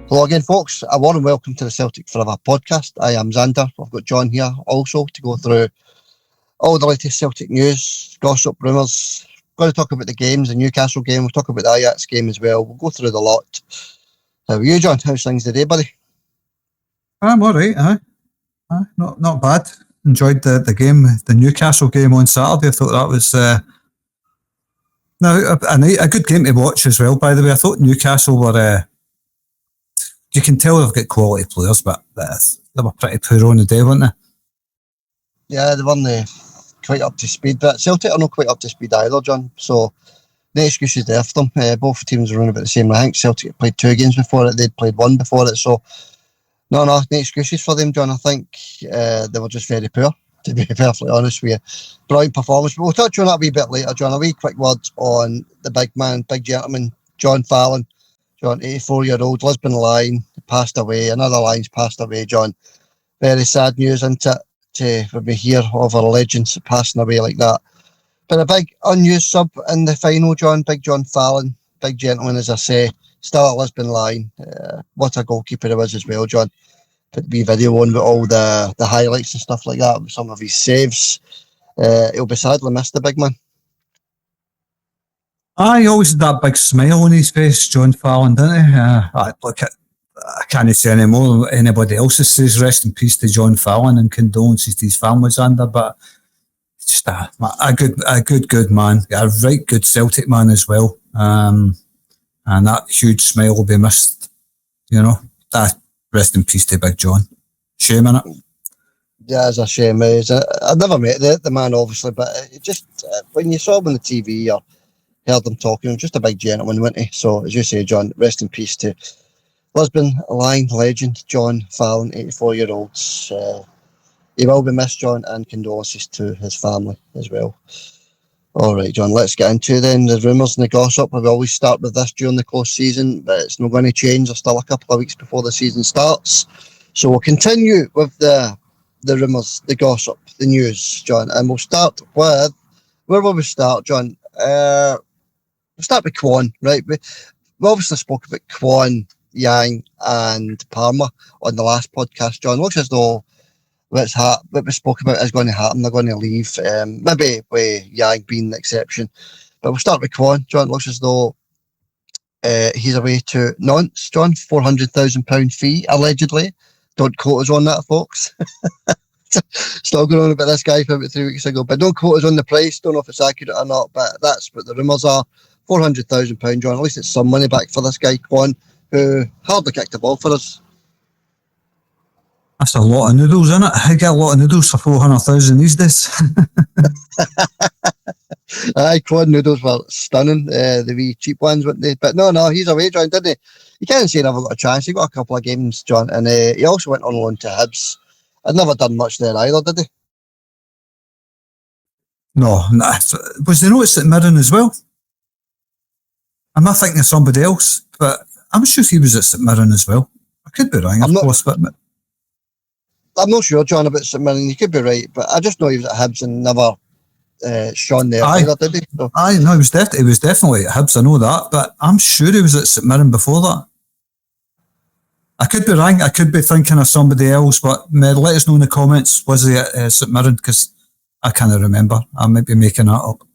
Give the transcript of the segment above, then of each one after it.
Hello again, folks. A warm welcome to the Celtic Forever podcast. I am Xander. I've got John here also to go through all the latest Celtic news, gossip, rumours. We're going to talk about the games, the Newcastle game. We'll talk about the Ajax game as well. We'll go through the lot. How are you, John? How's things today, buddy? I'm all right, not bad. Enjoyed the game, the Newcastle game on Saturday. I thought that was a good game to watch as well, by the way. I thought Newcastle were... you can tell they've got quality players, but they were pretty poor on the day, weren't they? Yeah, they weren't quite up to speed, but Celtic are not quite up to speed either, John. So, no excuses there for them. Both teams are running about the same. I think Celtic had played 2 games before it, they'd played 1 before it, so no excuses for them, John. I think they were just very poor, to be perfectly honest with you. Brilliant performance, but we'll touch on that a wee bit later, John. A wee quick word on the big man, big gentleman, John Fallon. John, 84-year-old, Lisbon Lion, passed away. Another Lion's passed away, John. Very sad news, isn't it, when we hear of our legends passing away like that. But a big unused sub in the final, John. Big John Fallon, big gentleman, as I say. Still a Lisbon Lion. What a goalkeeper he was as well, John. Put the wee video on with all the highlights and stuff like that, with some of his saves. He'll be sadly missed, the big man. He always had that big smile on his face, John Fallon, didn't he? I can't say any more than anybody else says rest in peace to John Fallon and condolences to his families under, but just a good man, a right good Celtic man as well. And that huge smile will be missed, that rest in peace to Big John. Shame, innit? Yeah, it's a shame. I've never met the man, obviously, but it just when you saw him on the TV or heard him talking, just a big gentleman, wasn't he? So, as you say, John, rest in peace to Lisbon Lion legend John Fallon, 84-year-old. He will be missed, John, and condolences to his family as well. All right, John, let's get into then the rumours and the gossip. We always start with this during the close season, but it's not going to change. There's still a couple of weeks before the season starts. So we'll continue with the rumours, the gossip, the news, John, and we'll start with... Where will we start, John? We'll start with Kwon, right? We obviously spoke about Kwon, Yang and Parma on the last podcast, John. Looks as though what we spoke about is going to happen. They're going to leave, maybe with Yang being the exception. But we'll start with Kwon, John. Looks as though he's away to Nantes, John. £400,000 fee, allegedly. Don't quote us on that, folks. Still going on about this guy from about 3 weeks ago, but don't quote us on the price. Don't know if it's accurate or not, but that's what the rumours are. £400,000, John. At least it's some money back for this guy, Kwon, who hardly kicked the ball for us. That's a lot of noodles, isn't it? I get a lot of noodles for 400,000 these days. Aye, Kwon noodles were stunning. The wee cheap ones, weren't they? But no, he's away, John, didn't he? You can't say he never got a chance. He got a couple of games, John, and he also went on loan to Hibs. I'd never done much there either, did he? No. Was the notice at Mirren as well? I'm not thinking of somebody else, but I'm sure he was at St Mirren as well. I could be wrong, of course, but I'm not sure, John, about St Mirren. You could be right, but I just know he was at Hibs and never shone there either, did he? So. Aye, no, he was definitely at Hibs, I know that, but I'm sure he was at St Mirren before that. I could be wrong, I could be thinking of somebody else, but let us know in the comments, was he at St Mirren, because I can't remember. I might be making that up.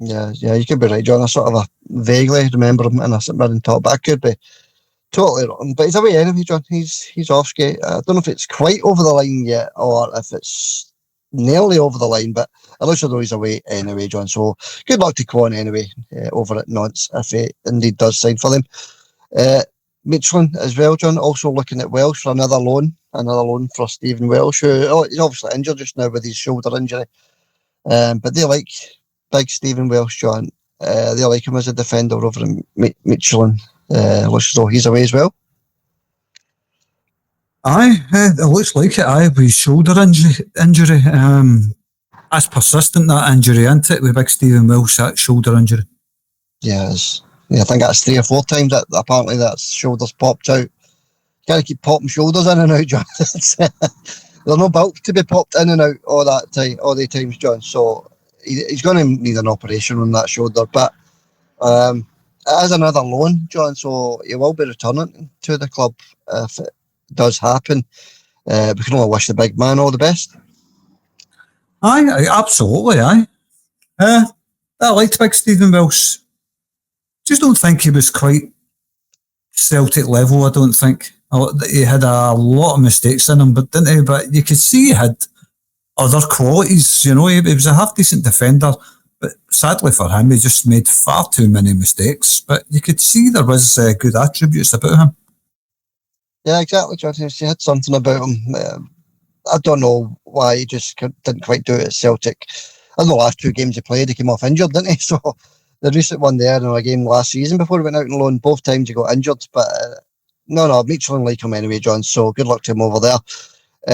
Yeah, you could be right, John. I sort of vaguely remember him in a St Mirren top, but I could be totally wrong. But he's away anyway, John. He's off skate. I don't know if it's quite over the line yet or if it's nearly over the line, but it looks as though he's away anyway, John. So good luck to Kwon anyway over at Nantes if he indeed does sign for them. Michelin as well, John, also looking at Welsh for another loan for Stephen Welsh, who he's obviously injured just now with his shoulder injury. But they like big Stephen Welsh, John. They like him as a defender over in Michelin. Looks as though he's away as well. Aye, it looks like it. Aye, with his shoulder injury. That's persistent, that injury, isn't it? With big Stephen Welsh, that shoulder injury. Yes. Yeah, I think that's 3 or 4 times that apparently that shoulder's popped out. You can't keep popping shoulders in and out, John. They're not built to be popped in and out all the times, John. So he's going to need an operation on that shoulder. But it is another loan, John, so he will be returning to the club if it does happen. We can only wish the big man all the best. Aye, absolutely, aye. I liked Big Stephen Welsh. Just don't think he was quite Celtic level, I don't think. He had a lot of mistakes in him, but didn't he? But you could see he had other qualities, you know. He was a half-decent defender, but sadly for him, he just made far too many mistakes. But you could see there was good attributes about him. Yeah, exactly, John. He had something about him. I don't know why he just didn't quite do it at Celtic. In the last 2 games he played, he came off injured, didn't he? So the recent one there in a game last season before he went out on loan, both times he got injured. But no, Michelin like him anyway, John. So good luck to him over there.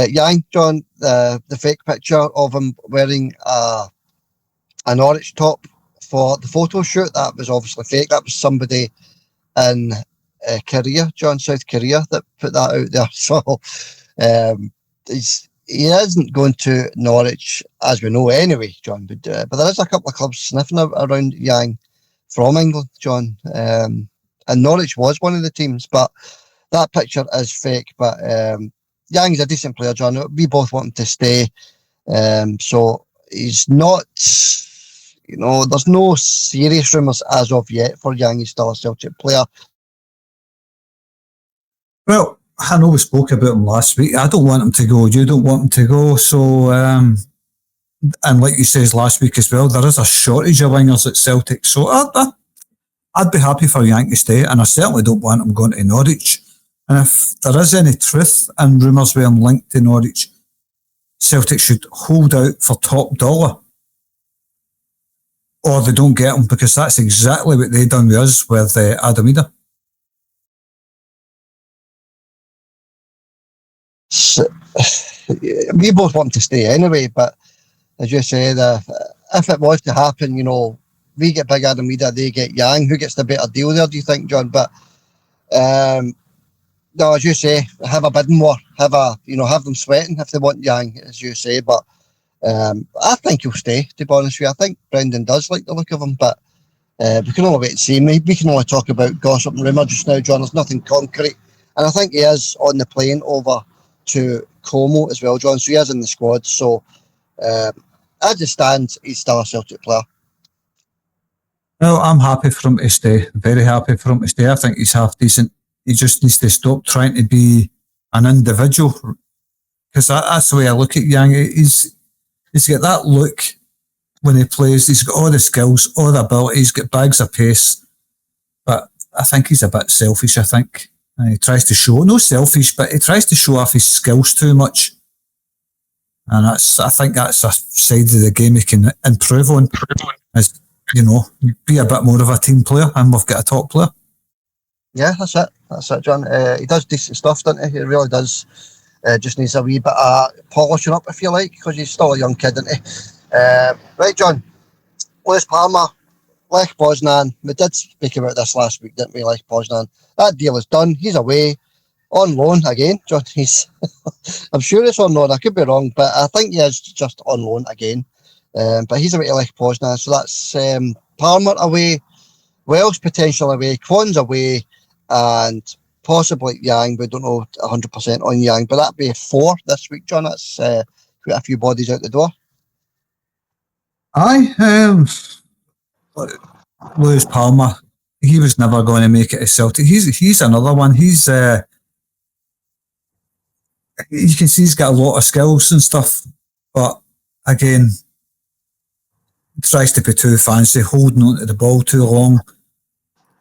Yang, John, the fake picture of him wearing a Norwich top for the photo shoot, that was obviously fake. That was somebody in Korea, John, South Korea, that put that out there. So he isn't going to Norwich, as we know anyway, John. But there is a couple of clubs sniffing around Yang from England, John. And Norwich was one of the teams, but that picture is fake. But Yang's a decent player, John. We both want him to stay. So he's not, there's no serious rumours as of yet for Yang. He's still a Celtic player. Well, I know we spoke about him last week. I don't want him to go. You don't want him to go. So, and like you says last week as well, there is a shortage of wingers at Celtic. So I'd be happy for Yang to stay, and I certainly don't want him going to Norwich. And if there is any truth and rumours with him linked to Norwich, Celtic should hold out for top dollar, or they don't get him, because that's exactly what they done with us with Adam Ida. We both want him to stay anyway, but as you said, if it was to happen, we get Big Adam Ida, they get Yang. Who gets the better deal there, do you think, John? But no, as you say, have a bidding war, have them sweating if they want Yang, as you say. But I think he'll stay, to be honest with you. I think Brendan does like the look of him, but we can only wait and see. We can only talk about gossip and rumour just now, John. There's nothing concrete. And I think he is on the plane over to Como as well, John. So he is in the squad. So as it stands, he's still a Celtic player. Well, I'm happy for him to stay. Very happy for him to stay. I think he's half decent. He just needs to stop trying to be an individual, because that's the way I look at Yang. He's got that look when he plays. He's got all the skills, all the ability. He's got bags of pace, but I think he's a bit selfish. I think he tries to show, no selfish, but he tries to show off his skills too much, and I think that's a side of the game he can improve on. Is, be a bit more of a team player, and we've got a top player. Yeah, that's it, John. He does decent stuff, doesn't he? He really does. Just needs a wee bit of polishing up, if you like, because he's still a young kid, isn't he? Right, John. West Palmer, Lech Poznan. We did speak about this last week, didn't we, Lech Poznan? That deal is done. He's away on loan again, John. I'm sure it's on loan. I could be wrong, but I think he is just on loan again. But he's away to Lech Poznan, so that's Palmer away, Welsh potentially away, Kwon's away, and possibly Yang. We don't know 100% on Yang, but that'd be 4 this week, John. That's quite a few bodies out the door. Aye, Lewis Palmer, he was never going to make it to Celtic. He's another one. He's you can see he's got a lot of skills and stuff, but again, tries to be too fancy, holding onto the ball too long.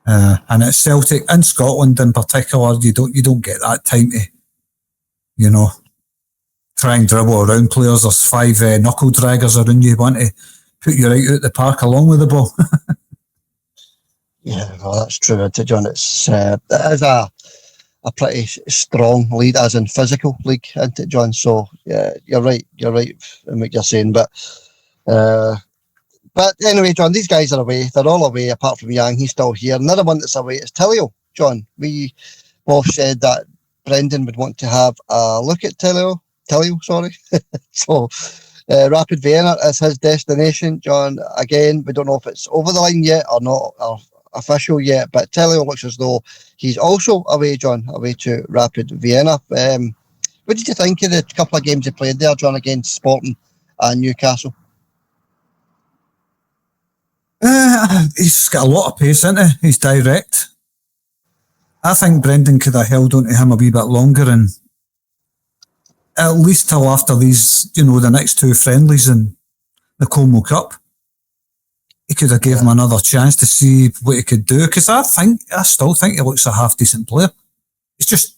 And at Celtic, in Scotland in particular, you don't get that time to, try and dribble around players. There's 5 knuckle draggers around you, want to put you right out the park along with the ball. Yeah, well, that's true, John. It is a pretty strong league, as in physical league, isn't it, John? So yeah, you're right in what you're saying, but anyway, John, these guys are away. They're all away apart from Yang. He's still here. Another one that's away is Tilio, John. We both said that Brendan would want to have a look at Tilio, sorry. So Rapid Vienna is his destination, John. Again, we don't know if it's over the line yet or not, or official yet, but Telio looks as though he's also away, John, away to Rapid Vienna. What did you think of the couple of games he played there, John, against Sporting and Newcastle? He's got a lot of pace, isn't he? He's direct. I think Brendan could have held on to him a wee bit longer, and at least till after these, the next two friendlies in the Como Cup, he could have gave him another chance to see what he could do. Because I still think he looks a half decent player. It's just,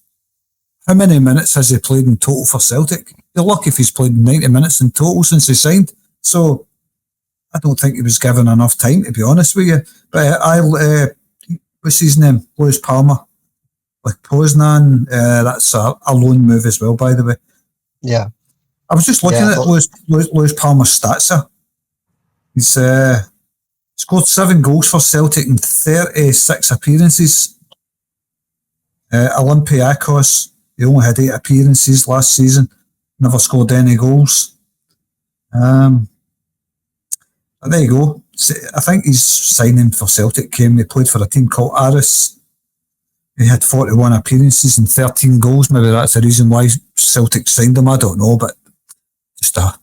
how many minutes has he played in total for Celtic? You're lucky if he's played 90 minutes in total since he signed. So I don't think he was given enough time, to be honest with you. But what's his name? Lewis Palmer. Like Poznan, that's a loan move as well, by the way. Yeah. I was just looking at Lewis Palmer's stats there. He's scored 7 goals for Celtic in 36 appearances. Olympiacos, he only had 8 appearances last season. Never scored any goals. But there you go. I think his signing for Celtic he played for a team called Aris. He had 41 appearances and 13 goals. Maybe that's the reason why Celtic signed him. I don't know, but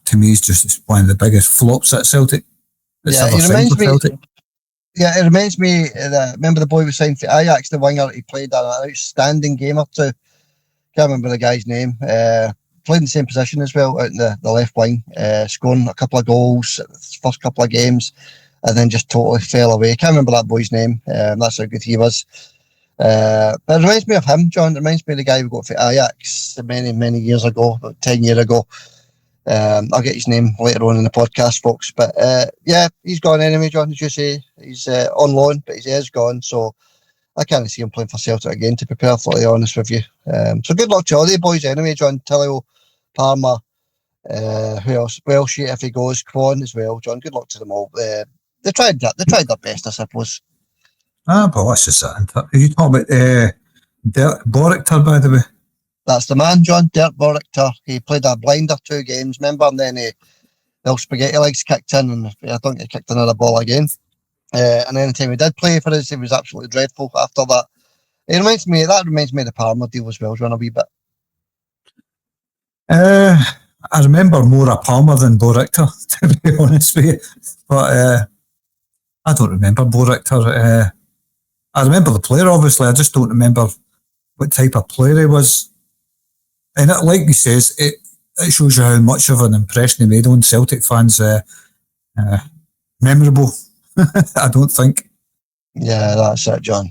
to me, he's just one of the biggest flops at Celtic. It reminds me. Remember the boy was signed for Ajax, the winger. He played an outstanding game or two. Can't remember the guy's name. Played in the same position as well, out in the left wing, scoring a couple of goals first couple of games, and then just totally fell away. Can't remember that boy's name. That's how good he was. But it reminds me of him, John. It reminds me of the guy we got for Ajax many years ago, about 10 years ago. I'll get his name later on in the podcast, folks. But he's gone anyway, John, as you say. He's on loan, but he is gone. So I can't see him playing for Celtic again, to be perfectly honest with you. So good luck to all the boys anyway, John. Tilio, Palmer, who else? Welsh, if he goes, Kwon as well, John. Good luck to them all. They tried their best, I suppose. But that's just it. Are you talking about Dirk Borector, by the way? That's the man, John. Dirk Borector. He played a blinder 2 games, remember? And then the old spaghetti legs kicked in, and I don't get kicked another ball again. And any time he did play for us, he was absolutely dreadful after that. That reminds me of the Palmer deal as well, John, a wee bit. I remember more of Palmer than Borector, to be honest with you. But I don't remember Borector. I remember the player, obviously. I just don't remember what type of player he was. And like he says, it shows you how much of an impression he made on Celtic fans. Memorable, I don't think. Yeah, that's it, John.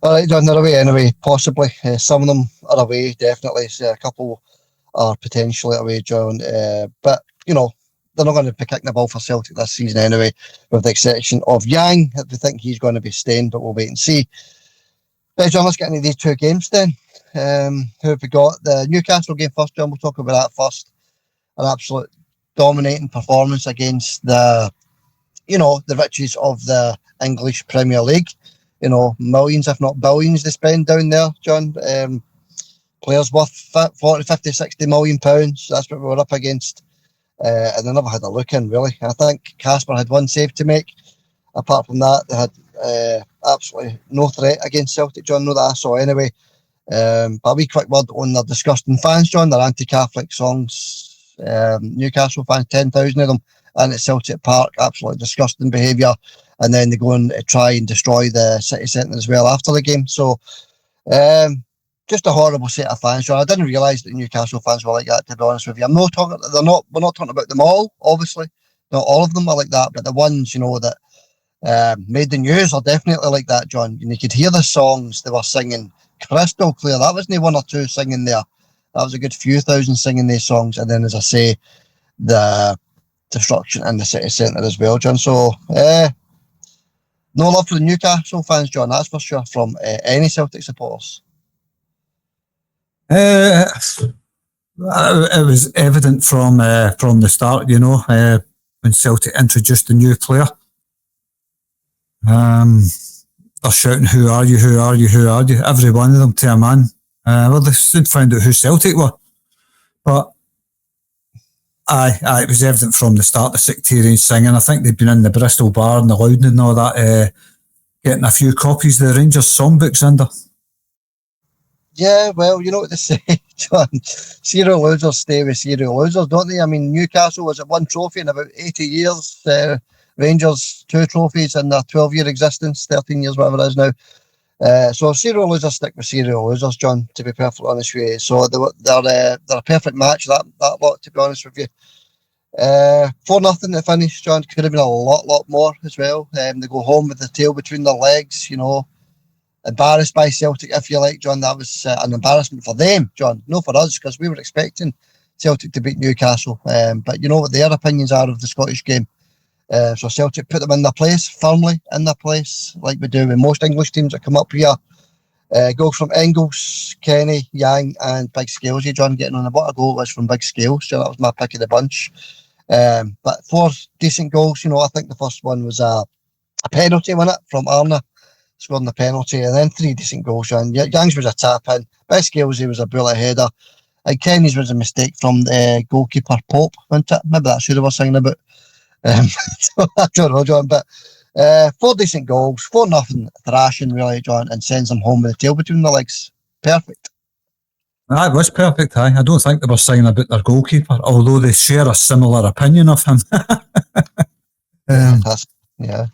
All right, John, they're away anyway, possibly. Some of them are away, definitely. So a couple are potentially away, John. But, they're not going to be kicking the ball for Celtic this season anyway, with the exception of Yang. I think he's going to be staying, but we'll wait and see. Right, John, let's get into these 2 games then. Who have we got? The Newcastle game first, John. We'll talk about that first. An absolute dominating performance against the riches of the English Premier League. Millions, if not billions, they spend down there, John. Players worth 40, 50, 60 million pounds. That's what we were up against. And they never had a look in, really. I think Casper had 1 save to make. Apart from that, they had absolutely no threat against Celtic, John. Know that I saw anyway. But a wee quick word on their disgusting fans, John. Their anti-Catholic songs. Newcastle fans, 10,000 of them, and at Celtic Park, absolutely disgusting behaviour. And then they go and try and destroy the city centre as well after the game. So, just a horrible set of fans, John. I didn't realise that Newcastle fans were like that, to be honest with you. We're not talking about them all, obviously. Not all of them are like that, but the ones, that made the news are definitely like that, John. And you could hear the songs they were singing crystal clear. That wasn't 1 or 2 singing there. That was a good few thousand singing these songs. And then, as I say, the destruction in the city centre as well, John. So, no love for the Newcastle fans, John, that's for sure, from any Celtic supporters. It was evident from the start, when Celtic introduced the new player. They're shouting, "Who are you? Who are you? Who are you?" Every one of them to a man. Well, they soon found out who Celtic were. But Aye, it was evident from the start, the sectarian singing. I think they'd been in the Bristol bar and the Loudon and all that, getting a few copies of the Rangers songbooks under. Yeah, well, you know what they say, John. Serial losers stay with serial losers, don't they? I mean, Newcastle was at one trophy in about 80 years. Rangers, 2 trophies in their 12-year existence, 13 years, whatever it is now. So serial losers stick with serial losers, John, to be perfectly honest with you. So they're a perfect match, that lot, to be honest with you. 4-0 to finish, John. Could have been a lot more as well. They go home with the tail between their legs, you know. Embarrassed by Celtic, if you like, John. That was an embarrassment for them, John, no for us, because we were expecting Celtic to beat Newcastle. But you know what their opinions are of the Scottish game. So Celtic put them in their place, firmly in their place, like we do with most English teams that come up here. Goals from Engels, Kenny, Yang, and Big Scalesy, John, getting on. What a goal was from Big Scales, so that was my pick of the bunch. But 4 decent goals, you know. I think the first one was a penalty, wasn't it, from Arna, scoring the penalty, and then 3 decent goals, John. Yang's was a tap-in, Big Scalesy was a bullet header, and Kenny's was a mistake from the goalkeeper, Pope, wasn't it? Maybe that's who they were singing about. So I don't know, John, but 4 decent goals, 4-0 thrashing, really, John, and sends them home with the tail between the legs. Perfect. It was perfect, aye. I don't think they were saying about their goalkeeper, although they share a similar opinion of him. Yeah.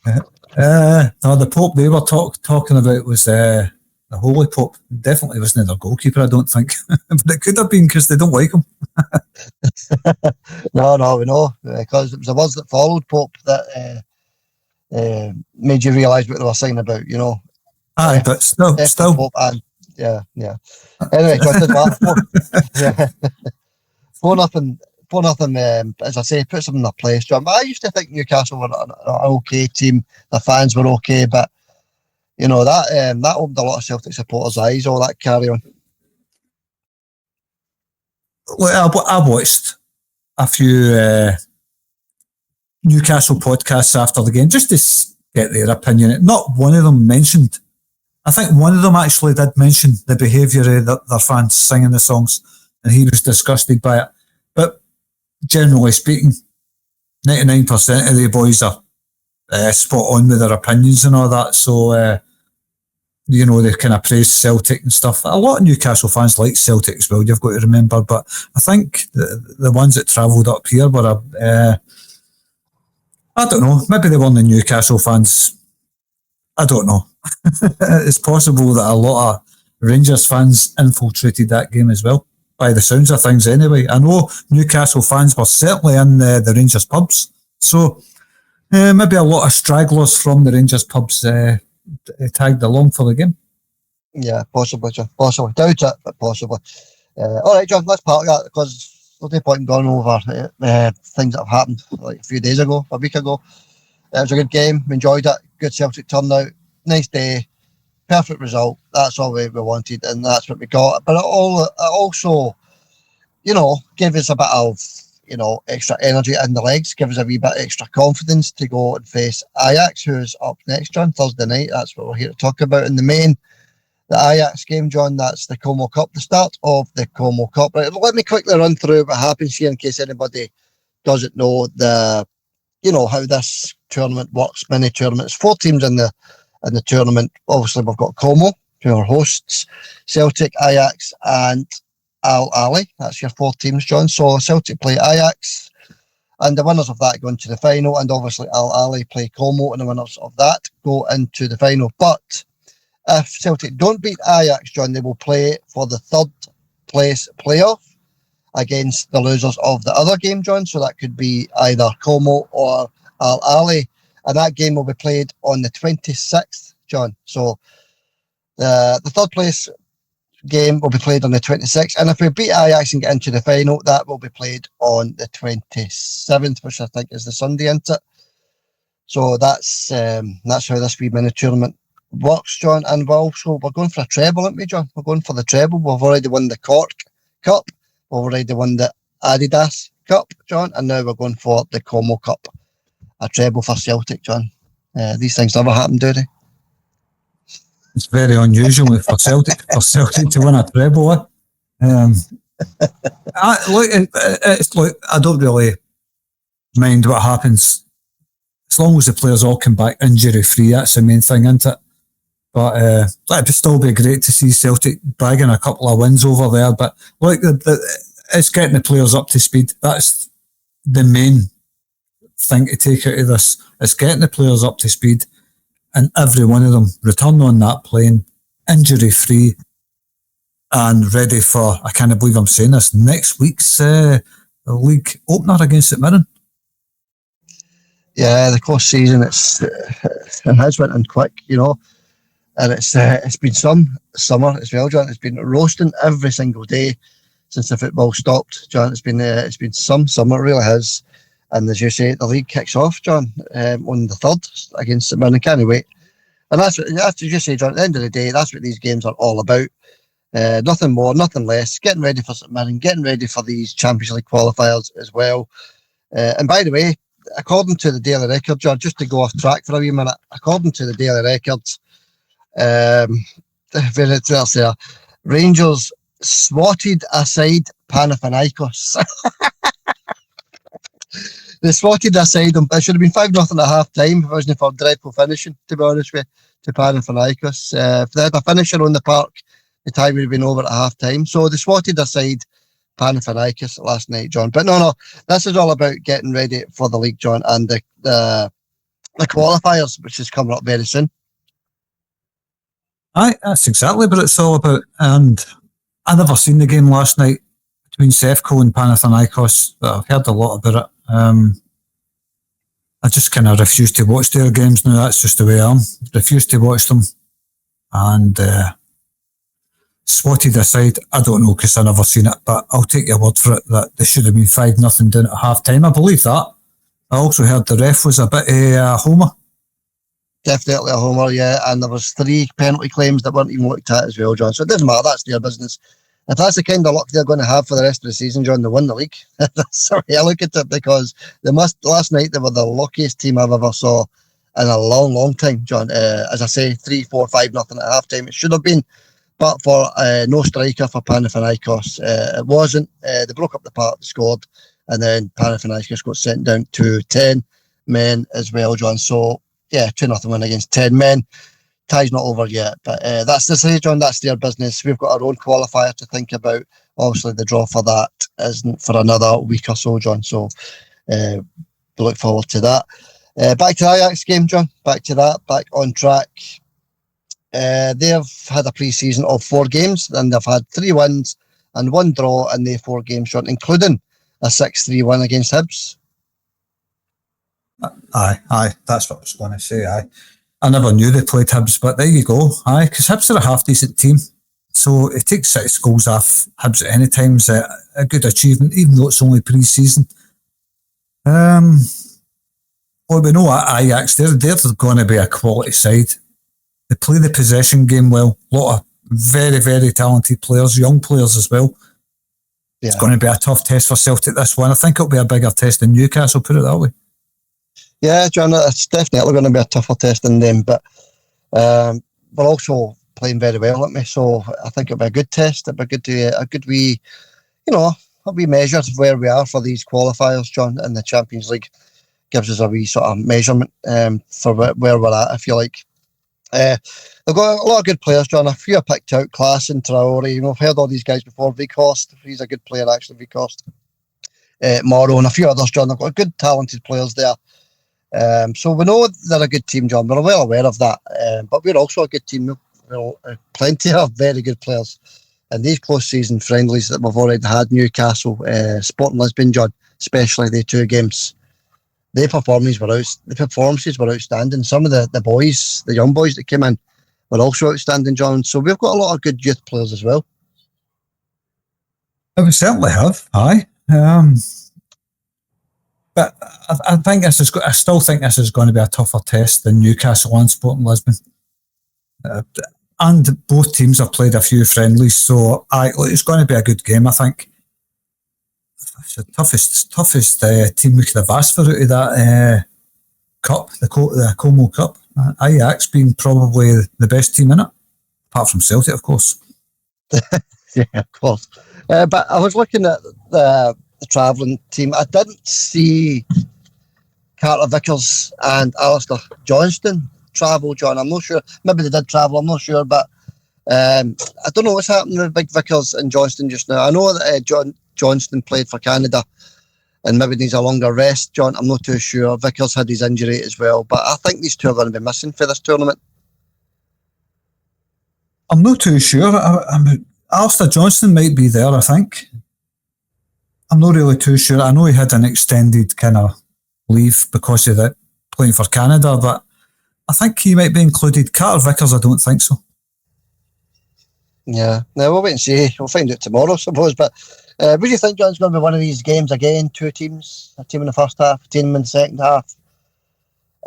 No, the Pope they were talking about was the Holy Pope. Definitely wasn't their goalkeeper, I don't think. But it could have been because they don't like him. No, we know, because it was the words that followed Pope that made you realise what they were saying about, you know. Aye, but still. Pope and, yeah. Anyway, John, did that. 4-0, as I say, puts them in their place, John. But I used to think Newcastle were an okay team. The fans were okay, but you know that opened a lot of Celtic supporters' eyes. All that carry on. Look, I watched a few Newcastle podcasts after the game just to get their opinion. Not one of them mentioned. I think one of them actually did mention the behaviour of their fans singing the songs, and he was disgusted by it. But generally speaking, 99% of the boys are spot on with their opinions and all that. So, you know, they kind of praise Celtic and stuff. A lot of Newcastle fans like Celtic as well, you've got to remember. But I think the ones that travelled up here were, I don't know, maybe they weren't the Newcastle fans. I don't know. It's possible that a lot of Rangers fans infiltrated that game as well, by the sounds of things anyway. I know Newcastle fans were certainly in the Rangers pubs. So maybe a lot of stragglers from the Rangers pubs tagged along for the game. Yeah, possibly, John. Possibly. Doubt it, but possibly. All right, John, let's park that, because there's no point in going over things that have happened like a few days ago, a week ago. It was a good game. We enjoyed it. Good Celtic turnout. Nice day. Perfect result. That's all we wanted, and that's what we got. But it also, you know, gave us a bit of, you know, extra energy in the legs, give us a wee bit extra confidence to go and face Ajax, who's up next, John, Thursday night. That's what we're here to talk about in the main. The Ajax game, John, that's the Como Cup, the start of the Como Cup. Right, let me quickly run through what happens here in case anybody doesn't know how this tournament works. Mini tournaments, 4 teams in the tournament. Obviously, we've got Como, who are hosts, Celtic, Ajax, and Al Ali. That's your 4 teams, John. So Celtic play Ajax, and the winners of that go into the final. And obviously, Al Ali play Como, and the winners of that go into the final. But if Celtic don't beat Ajax, John, they will play for the 3rd place playoff against the losers of the other game, John. So that could be either Como or Al Ali, and that game will be played on the 26th, John. So the 3rd place game will be played on the 26th, and if we beat Ajax and get into the final, that will be played on the 27th, which I think is the Sunday, isn't it? So that's how this wee mini tournament works, John. And we're going for a treble, aren't we, John? We're going for the treble. We've already won the Cork Cup, we've already won the Adidas Cup, John, and now we're going for the Como Cup. A treble for Celtic, John. These things never happen, do they? It's very unusual for Celtic to win a treble. I don't really mind what happens as long as the players all come back injury free. That's the main thing, isn't it? But it'd still be great to see Celtic bagging a couple of wins over there. But it's getting the players up to speed. That's the main thing to take out of this. It's getting the players up to speed, and every one of them return on that plane injury free and ready for, I can't believe I'm saying this, next week's league opener against St Mirren. Yeah, the course season, it has went in quick, and it's been some summer as well, John. It's been roasting every single day since the football stopped, John. It's been some summer, it really has. And as you say, the league kicks off, John, on the 3rd against St Mirren. Can't wait. And that's as you say, John, at the end of the day, that's what these games are all about. Nothing more, nothing less. Getting ready for St Mirren, getting ready for these Champions League qualifiers as well. And by the way, according to the Daily Record, John, just to go off track for a wee minute, according to the Daily Record, Rangers swatted aside Panathinaikos. They swatted aside them. It should have been 5-0 at half time if it wasn't for dreadful finishing, to be honest with you, to Panathinaikos. If they had a finisher on the park, the tie would have been over at half time. So they swatted aside Panathinaikos last night, John. But no, this is all about getting ready for the league, John, and the qualifiers, which is coming up very soon. Aye, that's exactly what it's all about. And I never seen the game last night between Sefco and Panathinaikos, but I've heard a lot about it. I just kind of refuse to watch their games now. That's just the way I am. Refuse to watch them. And swatted aside, I don't know because I never seen it, but I'll take your word for it that they should have been 5-0 down at half time. I believe that. I also heard the ref was a bit a homer. Definitely a homer, yeah. And there was 3 penalty claims that weren't even looked at as well, John. So it doesn't matter. That's their business. If that's the kind of luck they're going to have for the rest of the season, John, they win the league. That's the way I look at it, because last night they were the luckiest team I've ever saw in a long, long time, John. As I say, 3-4, 5-0 at half time. It should have been, but for no striker for Panathinaikos. It wasn't. They broke up the park, scored, and then Panathinaikos got sent down to 10 men as well, John. So, yeah, 2-0 win against 10 men. Tie's not over yet, but that's the say, John. That's their business. We've got our own qualifier to think about. Obviously, the draw for that isn't for another week or so, John. So we look forward to that. Back to the Ajax game, John. Back to that. Back on track. They've had a pre-season of 4 games, and they've had 3 wins and 1 draw in their 4 games, John, including a 6-3 win against Hibs. Aye, that's what I was going to say. Aye. I never knew they played Hibs, but there you go. Aye, because Hibs are a half-decent team. So it takes 6 goals off Hibs at any time is a good achievement, even though it's only pre-season. Well, we know Ajax, they're going to be a quality side. They play the possession game well. A lot of very, very talented players, young players as well. Yeah. It's going to be a tough test for Celtic, this one. I think it'll be a bigger test than Newcastle, put it that way. Yeah, John, it's definitely going to be a tougher test than them, but we're also playing very well, aren't we? So I think it'll be a good test. It'll be a good wee, a wee measure of where we are for these qualifiers, John, in the Champions League. Gives us a wee sort of measurement for where we're at, if you like. They've got a lot of good players, John. A few I picked out, Klaassen, Traore. I've heard all these guys before. Weghorst, he's a good player, actually, Weghorst. Morrow and a few others, John. They've got good, talented players there. So we know they're a good team, John. We're well aware of that. But we're also a good team. Plenty of very good players. And these close season friendlies that we've already had, Newcastle, Sporting Lisbon, John, especially the 2 games, the performances were outstanding. Some of the boys, the young boys that came in, were also outstanding, John. So we've got a lot of good youth players as well. We certainly have, aye. But I still think this is going to be a tougher test than Newcastle and Sporting Lisbon. And both teams have played a few friendlies, so it's going to be a good game, I think. It's the toughest team we could have asked for out of that cup, the Como Cup. Ajax being probably the best team in it, apart from Celtic, of course. Yeah, of course. But I was looking at the travelling team. I didn't see Carter Vickers and Alistair Johnston travel, John. I'm not sure. Maybe they did travel. I'm not sure, but I don't know what's happening with Big Vickers and Johnston just now. I know that Johnston played for Canada and maybe needs a longer rest, John. I'm not too sure. Vickers had his injury as well, but I think these two are going to be missing for this tournament. I'm not too sure. Alistair Johnston might be there, I think. I'm not really too sure. I know he had an extended kind of leave because of that playing for Canada, but I think he might be included. Carter Vickers, I don't think so. Yeah, now we'll wait and see. We'll find out tomorrow, I suppose. But what do you think, John's going to be one of these games again? Two teams, a team in the first half, a team in the second half.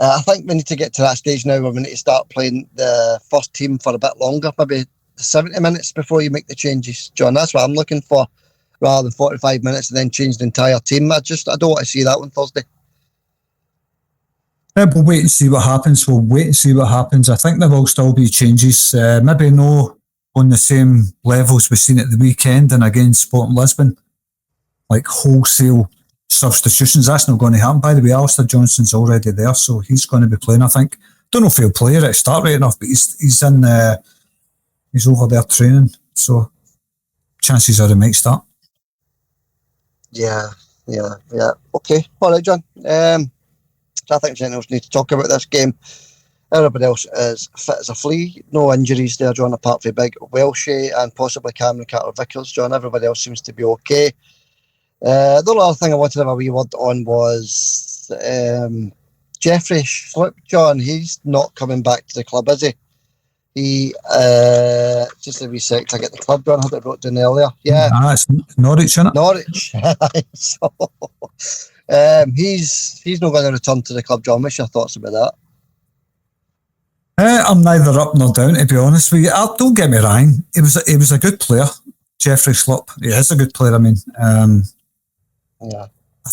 I think we need to get to that stage now where we need to start playing the first team for a bit longer, maybe 70 minutes before you make the changes, John. That's what I'm looking for, rather than 45 minutes and then change the entire team. I don't want to see that on Thursday. Yeah, we'll wait and see what happens. I think there will still be changes. Maybe no on the same levels we've seen at the weekend and against Sporting Lisbon. Like wholesale substitutions. That's not going to happen. By the way, Alistair Johnston's already there, so he's going to be playing, I think. Don't know if he'll play at start right enough, but he's over there training, so chances are he might start. Yeah. Okay. All right, John. So I think anything else need to talk about this game. Everybody else is fit as a flea. No injuries there, John, apart from Big Welshie and possibly Cameron Carter-Vickers, John. Everybody else seems to be okay. The only other thing I wanted to have a wee word on was Jeffrey Schlupp, John. He's not coming back to the club, is he? He just a wee sec to get the club, John. I had it wrote down earlier. Yeah. It's Norwich, isn't it? Norwich. So, he's not going to return to the club, John. What's your thoughts about that? I'm neither up nor down, to be honest with you. Don't get me wrong. He was a good player, Jeffrey Schlupp. He is a good player. I mean, yeah.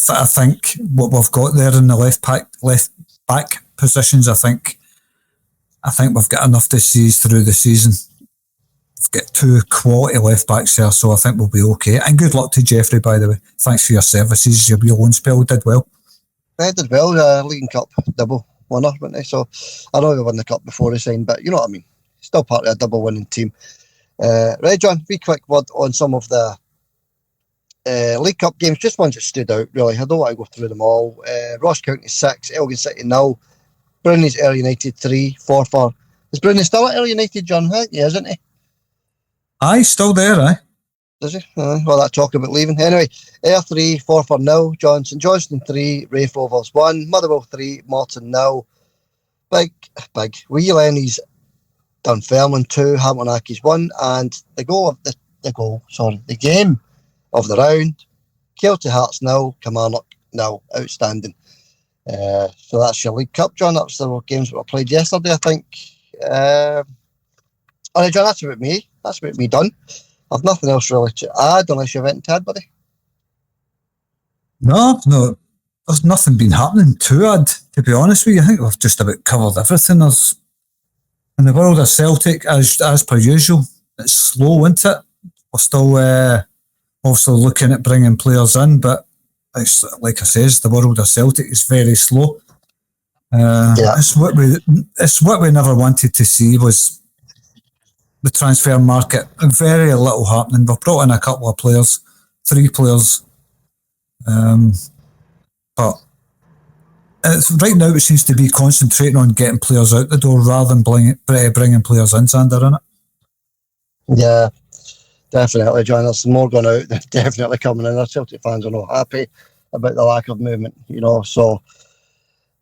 I think what we've got there in the left back positions, I think we've got enough to see us through the season. We've got two quality left backs there, so I think we'll be okay. And good luck to Jeffrey, by the way. Thanks for your services. Your wee loan spell did well. They did well. League and Cup double winner, weren't they? So I know he won the Cup before he signed, but you know what I mean. Still part of a double winning team. Right, John, be quick word on some of the League Cup games, just ones that stood out, really. I don't want to go through them all. Ross County 6, Elgin City 0, Brunnie's Ayr United 3, 4-4. Is Brunnie still at Ayr United, John? Yeah, isn't he? Aye, still there, aye. Does he? Well, that talk about leaving. Anyway, Ayr 3, 4-4 0, Johnston 3, Rafe Rovers 1, Motherwell 3, Morton 0. Big. Wee Lenny's Dunfermline 2, Hamilton Accies 1, and the game of the round, Celtic Hearts 0, Kilmarnock 0. Outstanding. So that's your League Cup, John. That's the games that were played yesterday, I think. All right, John, that's about me. That's about me done. I've nothing else really to add unless you've anything to add, buddy. No. There's nothing been happening to add, to be honest with you. I think we've just about covered everything. There's in the world of Celtic, as per usual, it's slow, isn't it? We're still also looking at bringing players in, but it's, like I says, the world of Celtic is very slow. It's what we never wanted to see was the transfer market. Very little happening. We've brought in a couple of players, 3 players, but right now it seems to be concentrating on getting players out the door rather than bringing players in, Sander, innit? Yeah, definitely, John. There's more going out than definitely coming in. Our Celtic fans are not happy about the lack of movement, so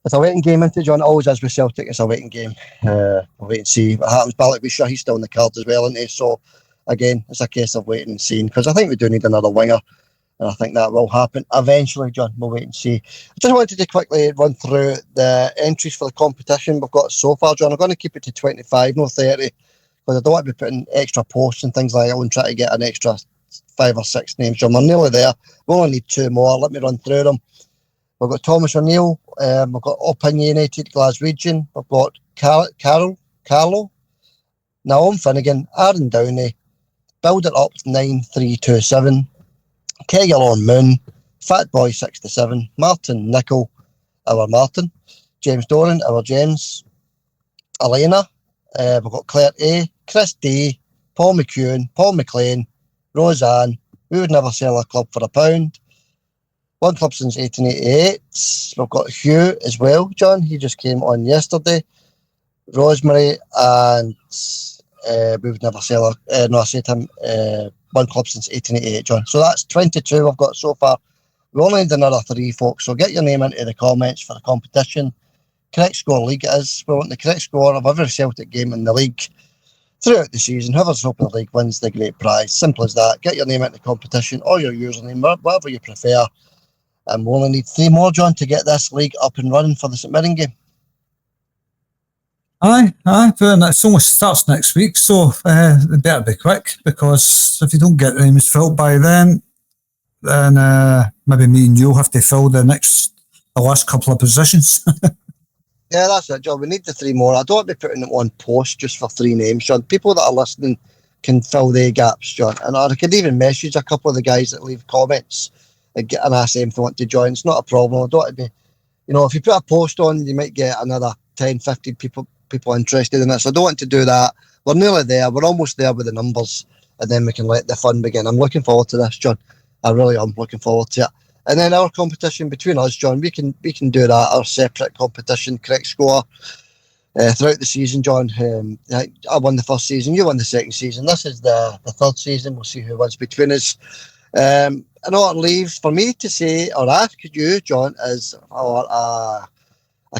it's a waiting game, isn't it, John? It always is with Celtic. It's a waiting game. We'll wait and see what happens. Balak Wisha, he's still in the cards as well, isn't he? So again, it's a case of waiting and seeing, because I think we do need another winger, and I think that will happen eventually, John. We'll wait and see. I just wanted to quickly run through the entries for the competition we've got so far, John. I'm going to keep it to 25, no 30, because I don't want to be putting extra posts and things like that. I want to try to get an extra 5 or 6 names, John. We're nearly there. We only need 2 more. Let me run through them. We've got Thomas O'Neill, we've got Opinionated Glaswegian, we've got Carlo, Naum Finnegan, Aaron Downey, Build It Up 9327, Kegelon Moon, Fat Boy 67, Martin Nicol, our Martin, James Doran, our James, Elena, we've got Claire A, Chris D, Paul McEwen, Paul McLean, Roseanne, We Would Never Sell a Club for £1, One Club Since 1888, we've got Hugh as well, John, he just came on yesterday, Rosemary, and We Would Never Sell a, no I said him, One Club Since 1888, John. So that's 22 we've got so far. We only need another 3, folks, so get your name into the comments for the competition. Correct score league it is. We want the correct score of every Celtic game in the league throughout the season. Whoever's top of the league wins the great prize. Simple as that. Get your name into the competition or your username, whatever you prefer. And we only need 3 more, John, to get this league up and running for the St Mirren game. Aye, but it almost starts next week, so they better be quick, because if you don't get the names filled by then maybe me and you'll have to fill the last couple of positions. Yeah, that's it, John. We need the 3 more. I don't want to be putting it on post just for 3 names, John. People that are listening can fill the gaps, John. And I could even message a couple of the guys that leave comments and ask them if they want to join. It's not a problem. I don't want to be, if you put a post on, you might get another 10, 15 people interested in it. So I don't want to do that. We're nearly there. We're almost there with the numbers, and then we can let the fun begin. I'm looking forward to this, John. I really am looking forward to it. And then our competition between us, John, we can do that, our separate competition, correct score throughout the season, John. I won the first season, you won the second season. This is the third season. We'll see who wins between us. And all it leaves for me to say or ask you, John, is a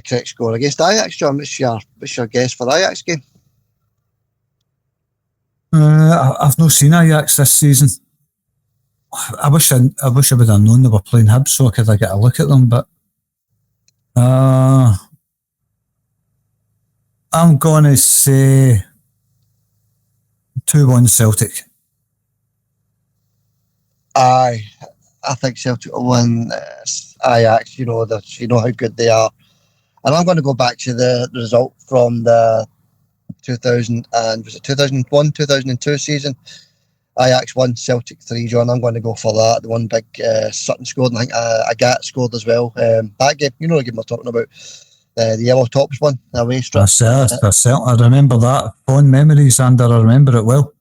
correct score against Ajax, John. What's your guess for the Ajax game? I've not seen Ajax this season. I wish I would have known they were playing Hibs so I could have get a look at them, but I'm going to say 2-1 Celtic. I think Celtic will win Ajax. You know how good they are. And I'm going to go back to the result from the 2001, 2002 season. Ajax 1, Celtic 3, John. I'm going to go for that. The one big Sutton scored, and I think Agat scored as well. That game, you know the game we're talking about. The Yellow Tops one, the away strip. That's it. I remember that. Fond memories, and I remember it well.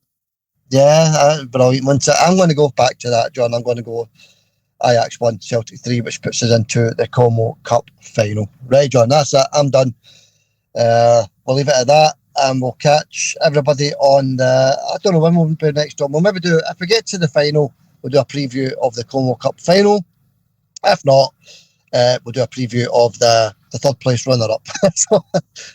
Yeah, brilliant one. So I'm going to go back to that, John. I'm going to go Ajax 1, Celtic 3, which puts us into the Como Cup final. Right, John, that's it. I'm done. We'll leave it at that. And we'll catch everybody on I don't know when we'll do next one. We'll maybe do, if we get to the final, we'll do a preview of the Como Cup final. If not, we'll do a preview of the third place runner-up. So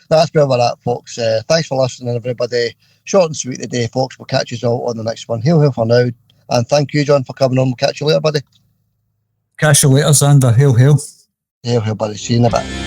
that's where we're at, folks. Thanks for listening, everybody. Short and sweet today, folks. We'll catch you all on the next one. Hail for now. And thank you, John, for coming on. We'll catch you later, buddy. Catch you later, Xander. Hail. Hail, buddy. See you in a bit.